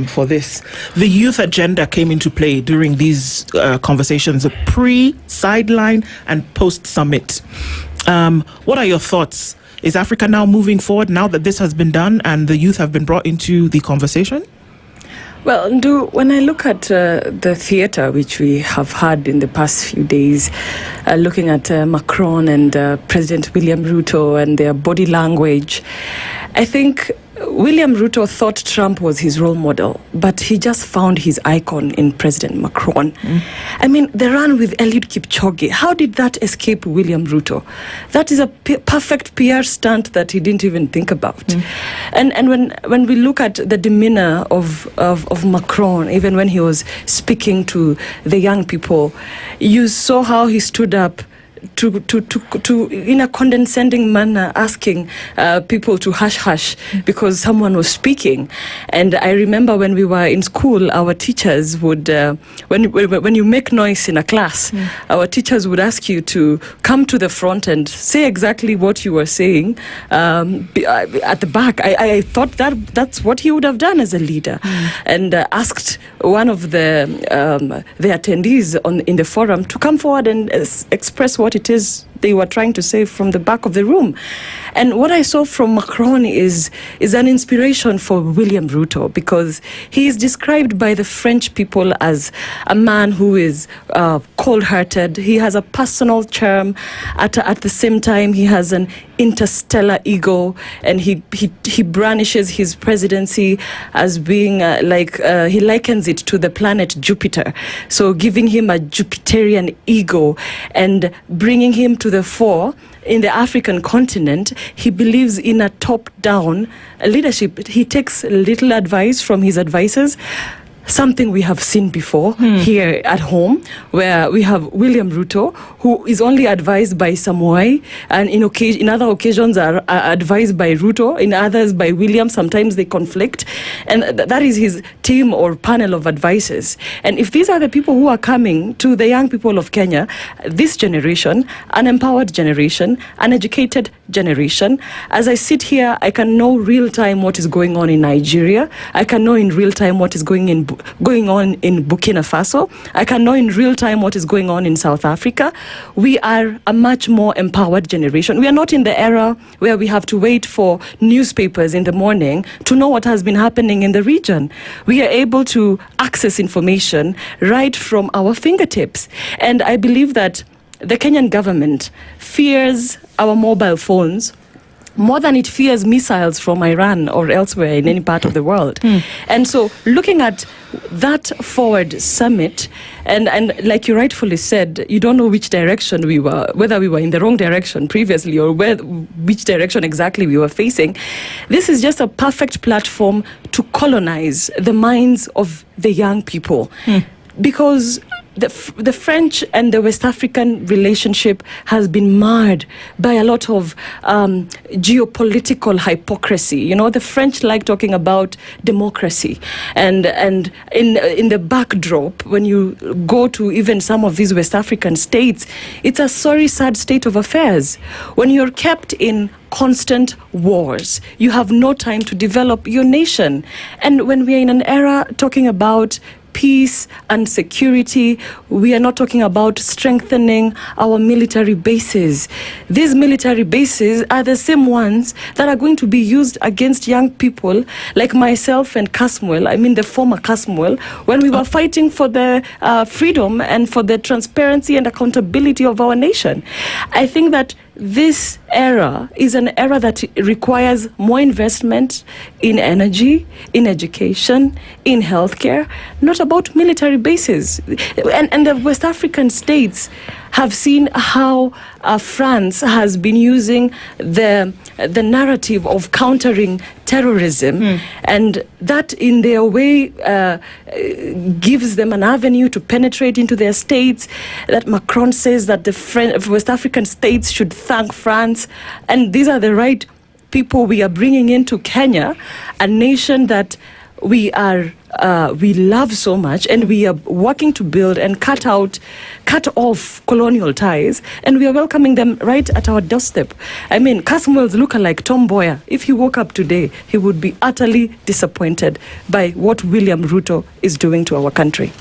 for this. The youth agenda came into play during these conversations, pre-sideline and post-summit. What are your thoughts? Is Africa now moving forward now that this has been done and the youth have been brought into the conversation? Well, when I look at the theatre which we have had in the past few days, looking at Macron and President William Ruto and their body language, I think William Ruto thought Trump was his role model, but he just found his icon in President Macron. I mean, the run with Eliud Kipchoge, how did that escape William Ruto? That is a perfect PR stunt that he didn't even think about. And when we look at the demeanor of Macron, even when he was speaking to the young people, you saw how he stood up to in a condescending manner, asking people to hush because someone was speaking. And I remember when we were in school, our teachers would, when you make noise in a class, our teachers would ask you to come to the front and say exactly what you were saying at the back. I thought that's what he would have done as a leader, and asked one of the attendees in the forum to come forward and express what it is they were trying to say from the back of the room. And what I saw from Macron is an inspiration for William Ruto, because he is described by the French people as a man who is cold-hearted. He has a personal charm. At the same time, he has an interstellar ego, and he brandishes his presidency as being he likens it to the planet Jupiter, so giving him a Jupiterian ego and bringing him to the fore. In the African continent, he believes in a top-down leadership. He takes little advice from his advisors, something we have seen before here at home, where we have William Ruto, who is only advised by Samoei, and in other occasions are advised by Ruto, in others by William. Sometimes they conflict, and that is his team or panel of advisors. And if these are the people who are coming to the young people of Kenya, this generation, an empowered generation, an educated generation, as I sit here, I can know real time what is going on in Nigeria. I can know in real time what is going on in Burkina Faso. I can know in real time what is going on in South Africa. We are a much more empowered generation. We are not in the era where we have to wait for newspapers in the morning to know what has been happening in the region. We are able to access information right from our fingertips. And I believe that the Kenyan government fears our mobile phones more than it fears missiles from Iran or elsewhere in any part of the world. And so looking at that forward summit, and like you rightfully said, you don't know which direction we were, whether we were in the wrong direction previously or which direction exactly we were facing. This is just a perfect platform to colonize the minds of the young people. Because the French and the West African relationship has been marred by a lot of geopolitical hypocrisy. You know, the French like talking about democracy, and in the backdrop, when you go to even some of these West African states, it's a sorry, sad state of affairs. When you're kept in constant wars, you have no time to develop your nation. And when we are in an era talking about peace and security, we are not talking about strengthening our military bases. These military bases are the same ones that are going to be used against young people like myself and Casmuel, I mean the former Casmuel, when we were fighting for the freedom and for the transparency and accountability of our nation. I think that this era is an era that requires more investment in energy, in education, in healthcare, not about military bases. And the West African states have seen how France has been using the narrative of countering terrorism, and that in their way gives them an avenue to penetrate into their states. That Macron says that the West African states should thank France, and these are the right people we are bringing into Kenya, a nation that we love so much, and we are working to build and cut off colonial ties, and we are welcoming them right at our doorstep. I mean, Kasmuel's lookalike Tom Mboya, if he woke up today, he would be utterly disappointed by what William Ruto is doing to our country.